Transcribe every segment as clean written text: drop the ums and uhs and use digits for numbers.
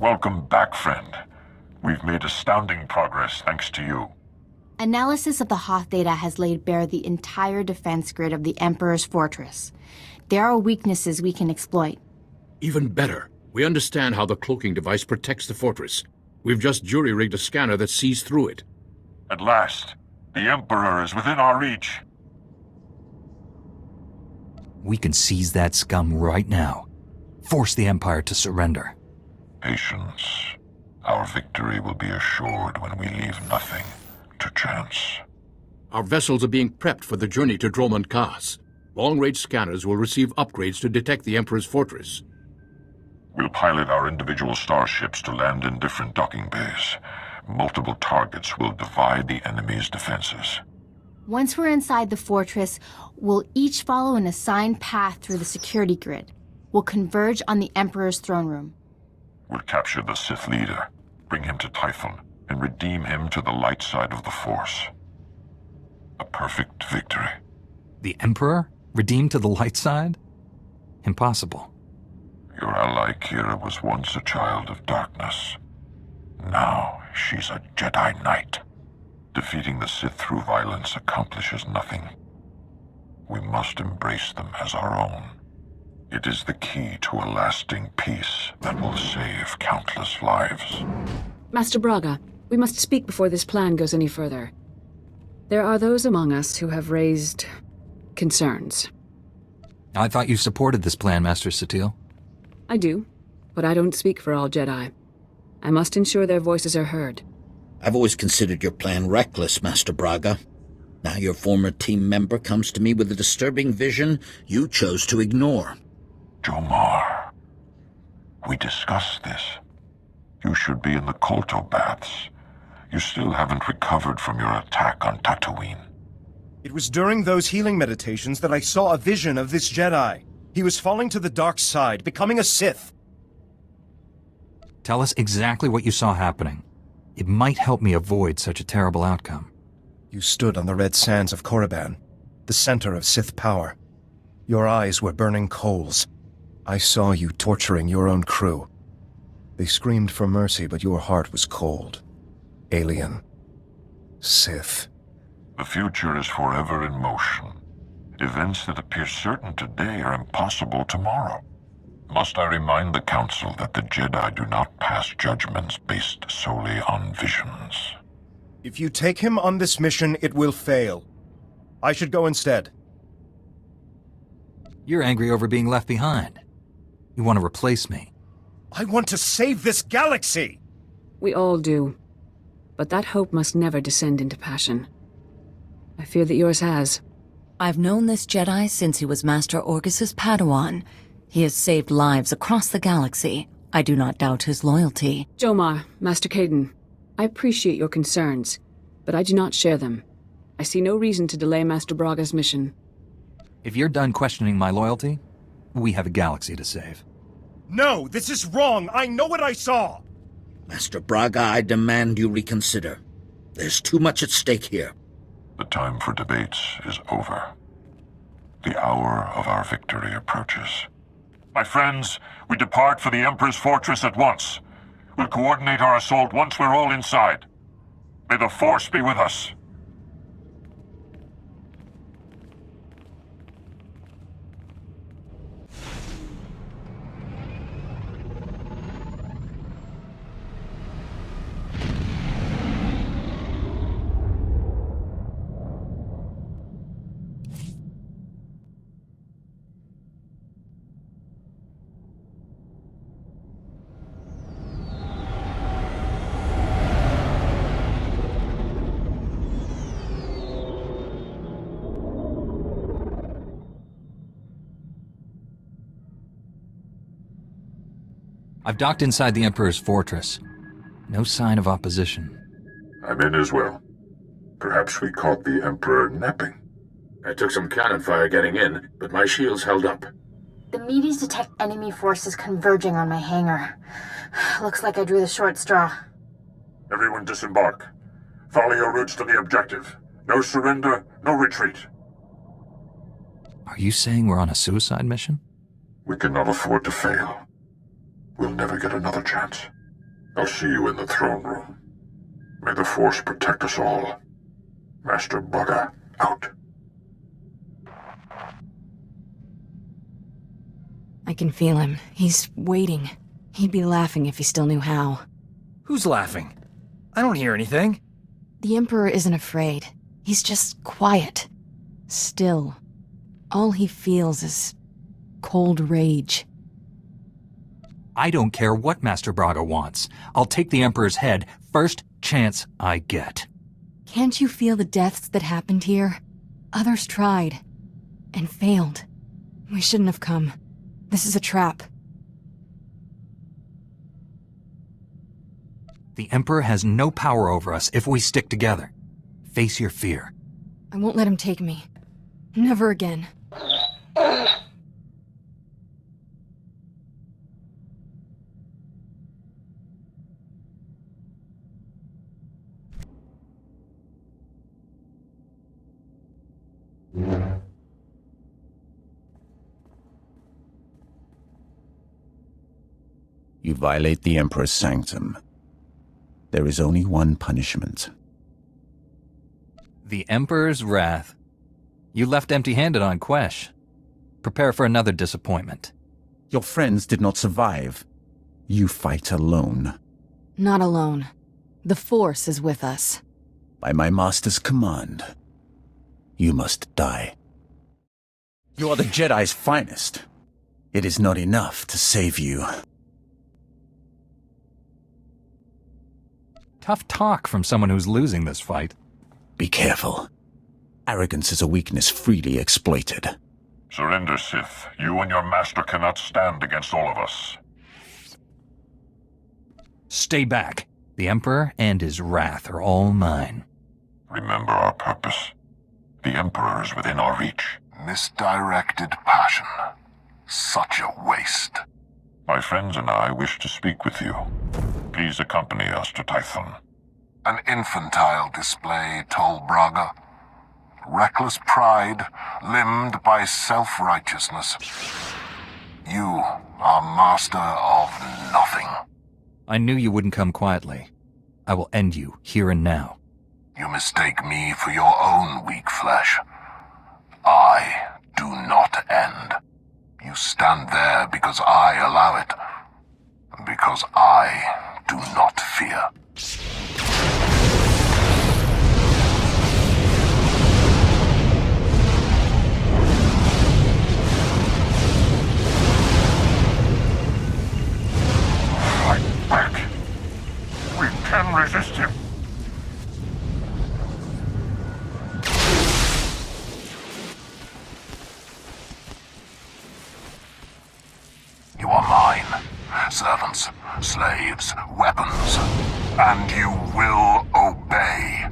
Welcome back, friend. We've made astounding progress thanks to you. Analysis of the Hoth data has laid bare the entire defense grid of the Emperor's fortress. There are weaknesses we can exploit. Even better, we understand how the cloaking device protects the fortress. We've just jury-rigged a scanner that sees through it. At last, the Emperor is within our reach. We can seize that scum right now. Force the Empire to surrender. Patience. Our victory will be assured when we leave nothing to chance. Our vessels are being prepped for the journey to Dromund Kaas. Long-range scanners will receive upgrades to detect the Emperor's fortress. We'll pilot our individual starships to land in different docking bays. Multiple targets will divide the enemy's defenses. Once we're inside the fortress, we'll each follow an assigned path through the security grid. We'll converge on the Emperor's throne room. We'll capture the Sith leader, bring him to Typhon, and redeem him to the light side of the Force. A perfect victory. The Emperor? Redeemed to the light side? Impossible. Your ally Kira was once a child of darkness. Now she's a Jedi Knight. Defeating the Sith through violence accomplishes nothing. We must embrace them as our own. It is the key to a lasting peace that will save countless lives. Master Braga, we must speak before this plan goes any further. There are those among us who have raised concerns. I thought you supported this plan, Master SWTOR. I do, but I don't speak for all Jedi. I must ensure their voices are heard. I've always considered your plan reckless, Master Braga. Now your former team member comes to me with a disturbing vision you chose to ignore. Jomar, we discussed this. You should be in the Kolto baths. You still haven't recovered from your attack on Tatooine. It was during those healing meditations that I saw a vision of this Jedi. He was falling to the dark side, becoming a Sith. Tell us exactly what you saw happening. It might help me avoid such a terrible outcome. You stood on the red sands of Korriban, the center of Sith power. Your eyes were burning coals. I saw you torturing your own crew. They screamed for mercy, but your heart was cold. Alien. Sith. The future is forever in motion. Events that appear certain today are impossible tomorrow. Must I remind the Council that the Jedi do not pass judgments based solely on visions? If you take him on this mission, it will fail. I should go instead. You're angry over being left behind. You want to replace me. I want to save this galaxy! We all do. But that hope must never descend into passion. I fear that yours has. I've known this Jedi since he was Master Orgus's Padawan. He has saved lives across the galaxy. I do not doubt his loyalty. Jomar, Master Caden, I appreciate your concerns, but I do not share them. I see no reason to delay Master Braga's mission. If you're done questioning my loyalty, we have a galaxy to save. No, this is wrong! I know what I saw! Master Braga, I demand you reconsider. There's too much at stake here. The time for debates is over. The hour of our victory approaches. My friends, we depart for the Emperor's fortress at once. We'll coordinate our assault once we're all inside. May the Force be with us. I've docked inside the Emperor's fortress. No sign of opposition. I'm in as well. Perhaps we caught the Emperor napping. I took some cannon fire getting in, but my shields held up. The meteors detect enemy forces converging on my hangar. Looks like I drew the short straw. Everyone disembark. Follow your routes to the objective. No surrender, no retreat. Are you saying we're on a suicide mission? We cannot afford to fail. We'll never get another chance. I'll see you in the throne room. May the Force protect us all. Master Braga, out. I can feel him. He's waiting. He'd be laughing if he still knew how. Who's laughing? I don't hear anything. The Emperor isn't afraid. He's just quiet. Still. All he feels is cold rage. I don't care what Master Braga wants. I'll take the Emperor's head first chance I get. Can't you feel the deaths that happened here? Others tried. And failed. We shouldn't have come. This is a trap. The Emperor has no power over us if we stick together. Face your fear. I won't let him take me. Never again. You violate the Emperor's sanctum. There is only one punishment. The Emperor's wrath. You left empty-handed on Quesh. Prepare for another disappointment. Your friends did not survive. You fight alone. Not alone. The Force is with us. By my master's command, you must die. You are the Jedi's finest. It is not enough to save you. Tough talk from someone who's losing this fight. Be careful. Arrogance is a weakness freely exploited. Surrender, Sith. You and your master cannot stand against all of us. Stay back. The Emperor and his wrath are all mine. Remember our purpose. The Emperor is within our reach. Misdirected passion. Such a waste. My friends and I wish to speak with you. Please accompany us to Tython. An infantile display, Tol Braga. Reckless pride, limbed by self-righteousness. You are master of nothing. I knew you wouldn't come quietly. I will end you here and now. You mistake me for your own weak flesh. I do not end. You stand there because I allow it. Because I do not fear. Fight back. We can resist him. You are mine. Servants, slaves, weapons. And you will obey.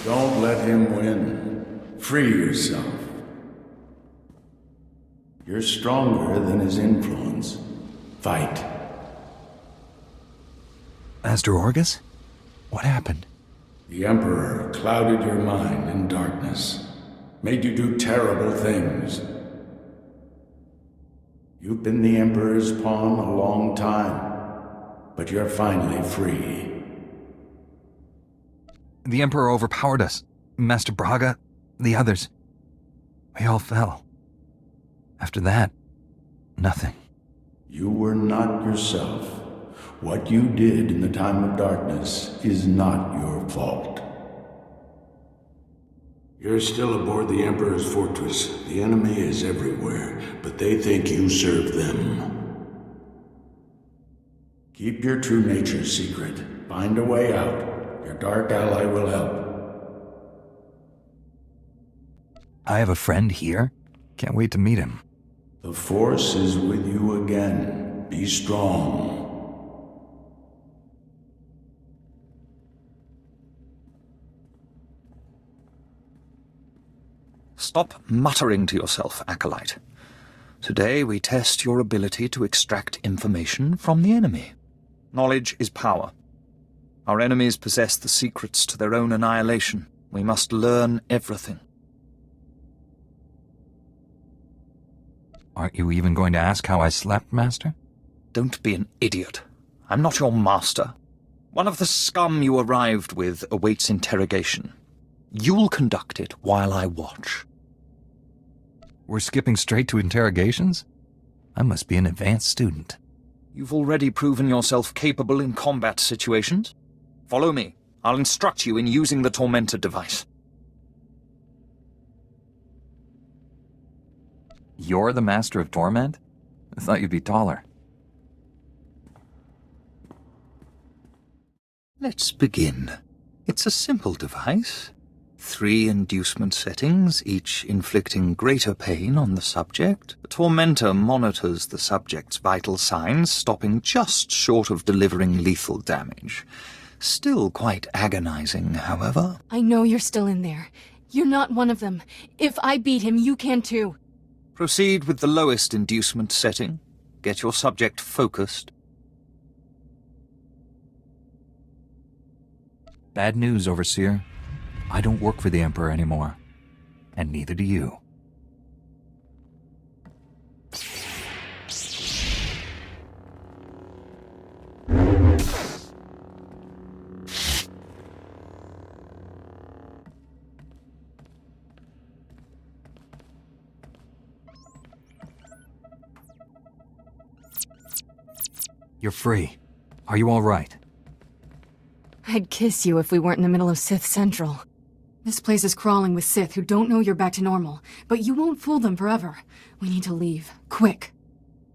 Don't let him win. Free yourself. You're stronger than his influence. Fight. Master Orgus? What happened? The Emperor clouded your mind in darkness, made you do terrible things. You've been the Emperor's pawn a long time, but you're finally free. The Emperor overpowered us. Master Braga, the others. We all fell. After that, nothing. You were not yourself. What you did in the time of darkness is not your fault. You're still aboard the Emperor's fortress. The enemy is everywhere, but they think you serve them. Keep your true nature secret. Find a way out. Your dark ally will help. I have a friend here. Can't wait to meet him. The Force is with you again. Be strong. Stop muttering to yourself, Acolyte. Today we test your ability to extract information from the enemy. Knowledge is power. Our enemies possess the secrets to their own annihilation. We must learn everything. Aren't you even going to ask how I slept, Master? Don't be an idiot. I'm not your master. One of the scum you arrived with awaits interrogation. You'll conduct it while I watch. We're skipping straight to interrogations? I must be an advanced student. You've already proven yourself capable in combat situations. Follow me. I'll instruct you in using the Tormentor device. You're the Master of Torment? I thought you'd be taller. Let's begin. It's a simple device. 3 inducement settings, each inflicting greater pain on the subject. The Tormentor monitors the subject's vital signs, stopping just short of delivering lethal damage. Still quite agonizing, however. I know you're still in there. You're not one of them. If I beat him, you can too. Proceed with the lowest inducement setting. Get your subject focused. Bad news, Overseer. I don't work for the Emperor anymore. And neither do you. You're free. Are you all right? I'd kiss you if we weren't in the middle of Sith Central. This place is crawling with Sith who don't know you're back to normal, but you won't fool them forever. We need to leave. Quick.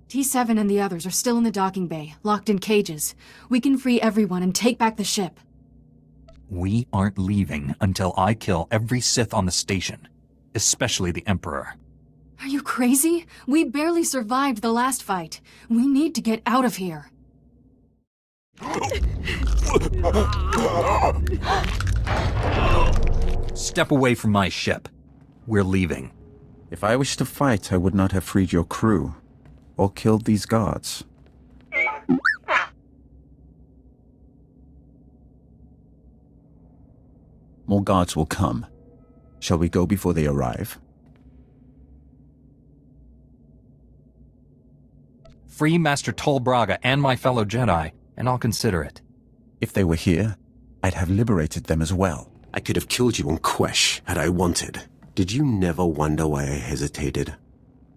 T7 and the others are still in the docking bay, locked in cages. We can free everyone and take back the ship. We aren't leaving until I kill every Sith on the station, especially the Emperor. Are you crazy? We barely survived the last fight. We need to get out of here. Step away from my ship. We're leaving. If I wished to fight, I would not have freed your crew, or killed these guards. More guards will come. Shall we go before they arrive? Free Master Tol Braga and my fellow Jedi, and I'll consider it. If they were here, I'd have liberated them as well. I could have killed you on Quesh had I wanted. Did you never wonder why I hesitated?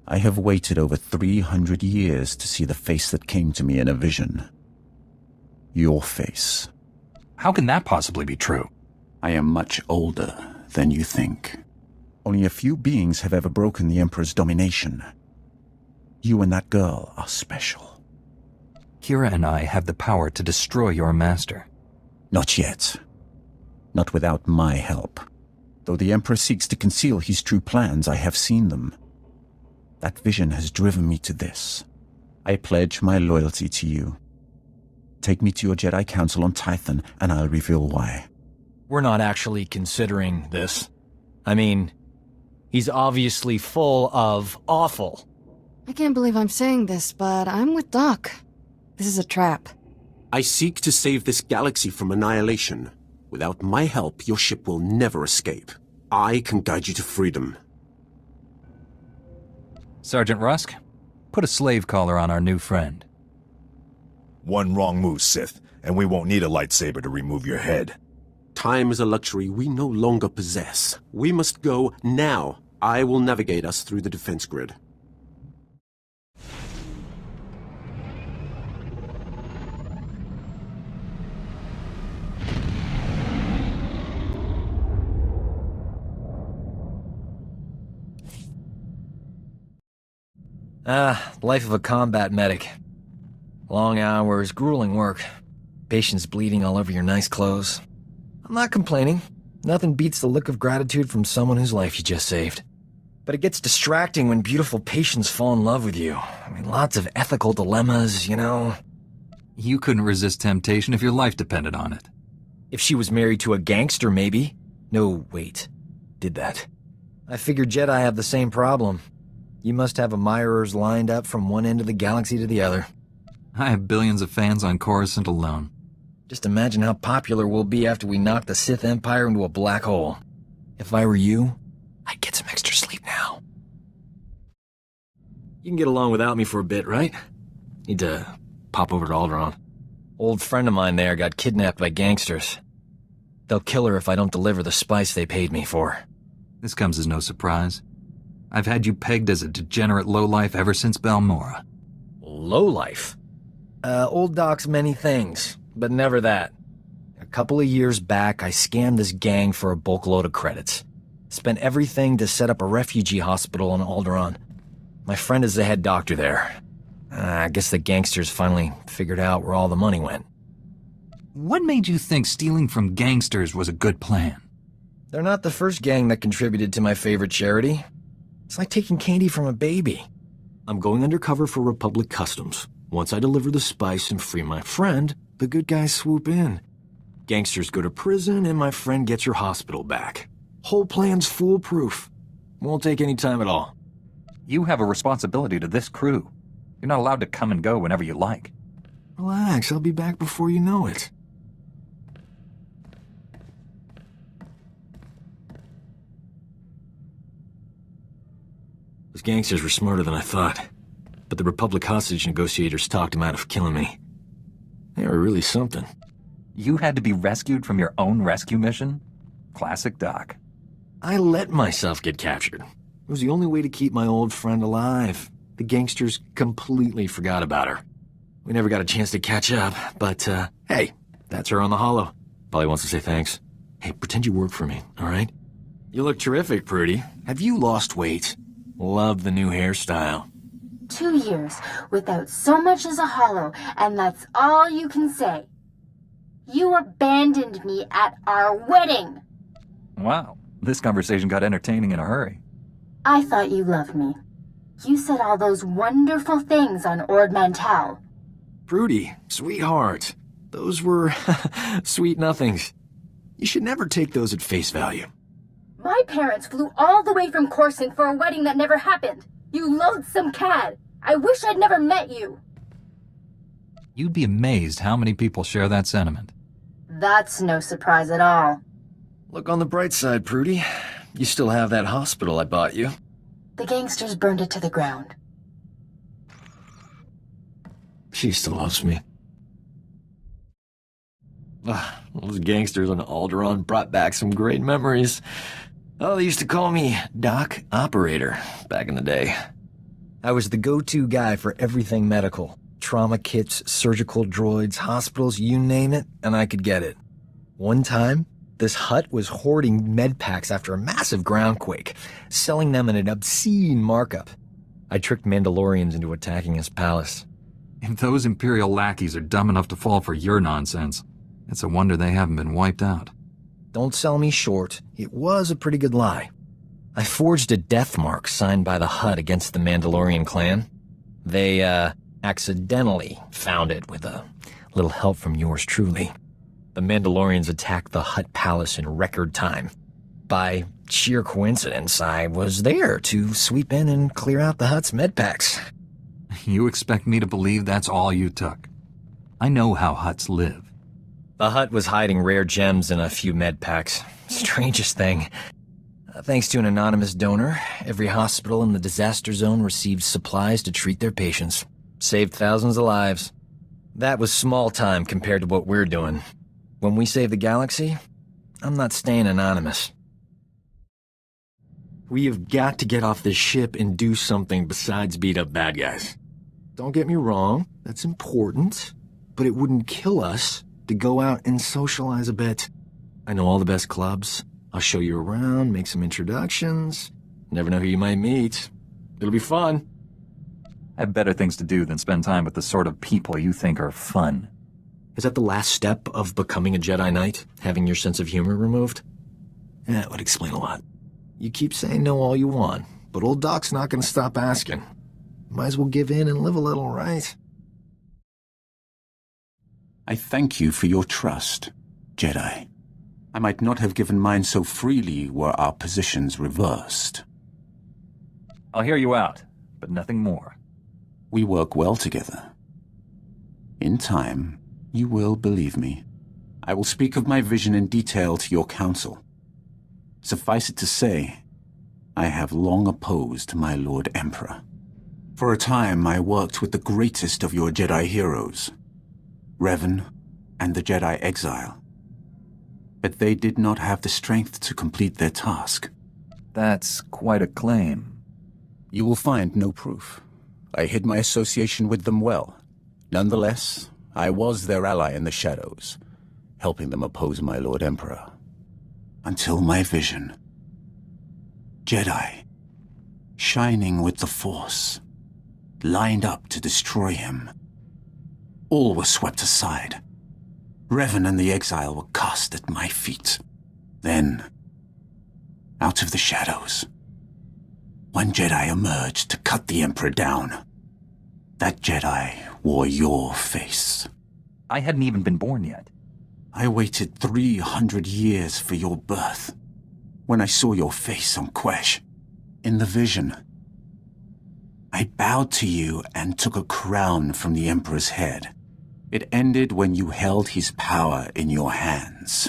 I have waited over 300 years to see the face that came to me in a vision. Your face. How can that possibly be true? I am much older than you think. Only a few beings have ever broken the Emperor's domination. You and that girl are special. Kira and I have the power to destroy your master. Not yet. Not without my help. Though the Emperor seeks to conceal his true plans, I have seen them. That vision has driven me to this. I pledge my loyalty to you. Take me to your Jedi Council on Tython, and I'll reveal why. We're not actually considering this. I mean, he's obviously full of awful. I can't believe I'm saying this, but I'm with Doc. This is a trap. I seek to save this galaxy from annihilation. Without my help, your ship will never escape. I can guide you to freedom. Sergeant Rusk, put a slave collar on our new friend. One wrong move, Sith, and we won't need a lightsaber to remove your head. Time is a luxury we no longer possess. We must go now. I will navigate us through the defense grid. Life of a combat medic. Long hours, grueling work. Patients bleeding all over your nice clothes. I'm not complaining. Nothing beats the look of gratitude from someone whose life you just saved. But it gets distracting when beautiful patients fall in love with you. I mean, lots of ethical dilemmas, you know. You couldn't resist temptation if your life depended on it. If she was married to a gangster, maybe. No, wait. Did that. I figured Jedi have the same problem. You must have admirers lined up from one end of the galaxy to the other. I have billions of fans on Coruscant alone. Just imagine how popular we'll be after we knock the Sith Empire into a black hole. If I were you, I'd get some extra sleep now. You can get along without me for a bit, right? Need to pop over to Alderaan. Old friend of mine there got kidnapped by gangsters. They'll kill her if I don't deliver the spice they paid me for. This comes as no surprise. I've had you pegged as a degenerate lowlife ever since Balmora. Lowlife? Old Doc's many things, but never that. A couple of years back, I scammed this gang for a bulk load of credits. Spent everything to set up a refugee hospital on Alderaan. My friend is the head doctor there. I guess the gangsters finally figured out where all the money went. What made you think stealing from gangsters was a good plan? They're not the first gang that contributed to my favorite charity. It's like taking candy from a baby. I'm going undercover for Republic Customs. Once I deliver the spice and free my friend, the good guys swoop in. Gangsters go to prison, and my friend gets her hospital back. Whole plan's foolproof. Won't take any time at all. You have a responsibility to this crew. You're not allowed to come and go whenever you like. Relax, I'll be back before you know it. Those gangsters were smarter than I thought, but the Republic hostage negotiators talked them out of killing me. They were really something. You had to be rescued from your own rescue mission? Classic Doc. I let myself get captured. It was the only way to keep my old friend alive. The gangsters completely forgot about her. We never got a chance to catch up, but, hey, that's her on the holo. Probably wants to say thanks. Hey, pretend you work for me, all right? You look terrific, Prudy. Have you lost weight? Love the new hairstyle. 2 years without so much as a holo, and that's all you can say. You abandoned me at our wedding. Wow, this conversation got entertaining in a hurry. I thought you loved me. You said all those wonderful things on Ord Mantell. Prudy, sweetheart. Those were sweet nothings. You should never take those at face value. My parents flew all the way from Coruscant for a wedding that never happened. You loathsome cad. I wish I'd never met you. You'd be amazed how many people share that sentiment. That's no surprise at all. Look on the bright side, Prudy. You still have that hospital I bought you. The gangsters burned it to the ground. She still loves me. Those gangsters on Alderaan brought back some great memories. Oh, they used to call me Doc Operator back in the day. I was the go-to guy for everything medical. Trauma kits, surgical droids, hospitals, you name it, and I could get it. One time, this hut was hoarding med packs after a massive groundquake, selling them at an obscene markup. I tricked Mandalorians into attacking his palace. If those Imperial lackeys are dumb enough to fall for your nonsense, it's a wonder they haven't been wiped out. Don't sell me short. It was a pretty good lie. I forged a death mark signed by the Hutt against the Mandalorian clan. They, accidentally found it with a little help from yours truly. The Mandalorians attacked the Hutt Palace in record time. By sheer coincidence, I was there to sweep in and clear out the Hutt's med packs. You expect me to believe that's all you took? I know how Hutts live. The Hutt was hiding rare gems in a few med packs. Strangest thing. Thanks to an anonymous donor, every hospital in the disaster zone received supplies to treat their patients. Saved thousands of lives. That was small time compared to what we're doing. When we save the galaxy, I'm not staying anonymous. We have got to get off this ship and do something besides beat up bad guys. Don't get me wrong, that's important, but it wouldn't kill us to go out and socialize a bit. I know all the best clubs. I'll show you around, make some introductions. Never know who you might meet. It'll be fun. I have better things to do than spend time with the sort of people you think are fun. Is that the last step of becoming a Jedi Knight? Having your sense of humor removed? That would explain a lot. You keep saying no all you want, but old Doc's not gonna stop asking. Might as well give in and live a little, right? I thank you for your trust, Jedi. I might not have given mine so freely were our positions reversed. I'll hear you out, but nothing more. We work well together. In time, you will believe me. I will speak of my vision in detail to your council. Suffice it to say, I have long opposed my Lord Emperor. For a time, I worked with the greatest of your Jedi heroes, Revan and the Jedi Exile. But they did not have the strength to complete their task. That's quite a claim. You will find no proof. I hid my association with them well. Nonetheless, I was their ally in the shadows, helping them oppose my Lord Emperor. Until my vision. Jedi, shining with the Force, lined up to destroy him. All was swept aside. Revan and the Exile were cast at my feet. Then, out of the shadows, one Jedi emerged to cut the Emperor down. That Jedi wore your face. I hadn't even been born yet. I waited 300 years for your birth. When I saw your face on Quesh, in the vision, I bowed to you and took a crown from the Emperor's head. It ended when you held his power in your hands.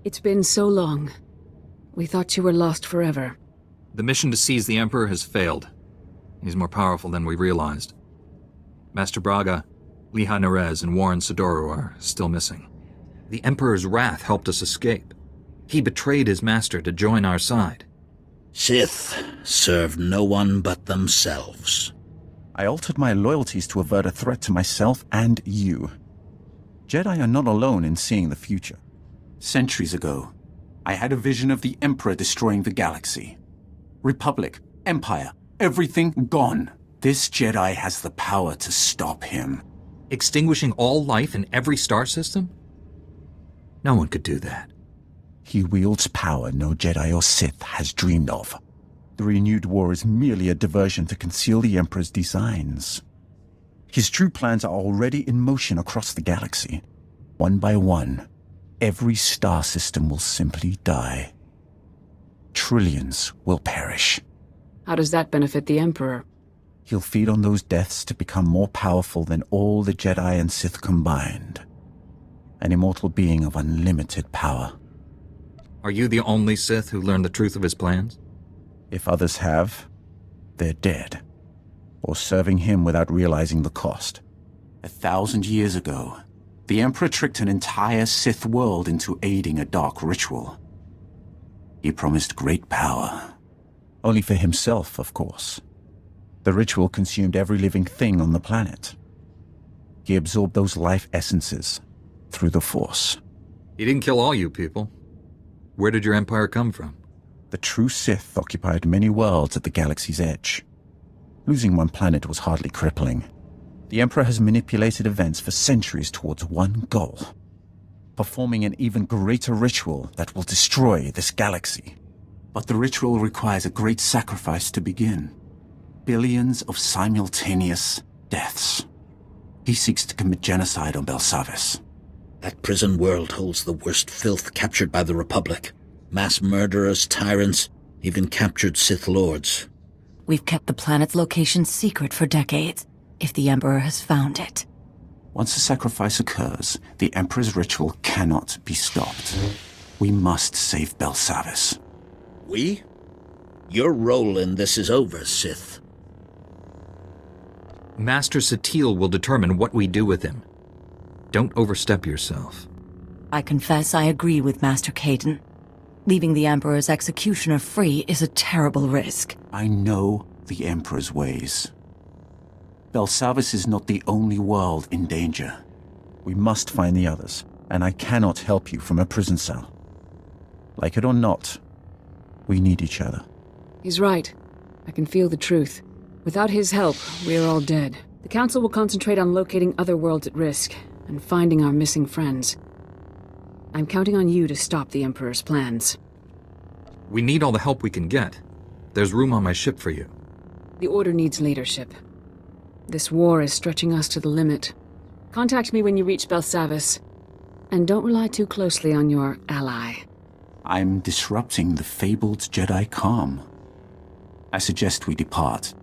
It's been so long. We thought you were lost forever. The mission to seize the Emperor has failed. He's more powerful than we realized. Master Braga, Liha Nerez, and Warren Sidoro are still missing. The Emperor's wrath helped us escape. He betrayed his master to join our side. Sith serve no one but themselves. I altered my loyalties to avert a threat to myself and you. Jedi are not alone in seeing the future. Centuries ago, I had a vision of the Emperor destroying the galaxy. Republic, Empire, everything gone. This Jedi has the power to stop him. Extinguishing all life in every star system? No one could do that. He wields power no Jedi or Sith has dreamed of. The renewed war is merely a diversion to conceal the Emperor's designs. His true plans are already in motion across the galaxy. One by one, every star system will simply die. Trillions will perish. How does that benefit the Emperor? He'll feed on those deaths to become more powerful than all the Jedi and Sith combined. An immortal being of unlimited power. Are you the only Sith who learned the truth of his plans? If others have, they're dead. Or serving him without realizing the cost. 1,000 years ago, the Emperor tricked an entire Sith world into aiding a dark ritual. He promised great power. Only for himself, of course. The ritual consumed every living thing on the planet. He absorbed those life essences through the Force. He didn't kill all you people. Where did your empire come from? The true Sith occupied many worlds at the galaxy's edge. Losing one planet was hardly crippling. The Emperor has manipulated events for centuries towards one goal: performing an even greater ritual that will destroy this galaxy. But the ritual requires a great sacrifice to begin. Billions of simultaneous deaths. He seeks to commit genocide on Belsavis. That prison world holds the worst filth captured by the Republic. Mass murderers, tyrants, even captured Sith Lords. We've kept the planet's location secret for decades, if the Emperor has found it. Once the sacrifice occurs, the Emperor's ritual cannot be stopped. We must save Belsavis. We? Your role in this is over, Sith. Master Satele will determine what we do with him. Don't overstep yourself. I confess I agree with Master Caden. Leaving the Emperor's executioner free is a terrible risk. I know the Emperor's ways. Belsavis is not the only world in danger. We must find the others, and I cannot help you from a prison cell. Like it or not, we need each other. He's right. I can feel the truth. Without his help, we are all dead. The Council will concentrate on locating other worlds at risk, and finding our missing friends. I'm counting on you to stop the Emperor's plans. We need all the help we can get. There's room on my ship for you. The Order needs leadership. This war is stretching us to the limit. Contact me when you reach Belsavis. And don't rely too closely on your ally. I'm disrupting the fabled Jedi calm. I suggest we depart.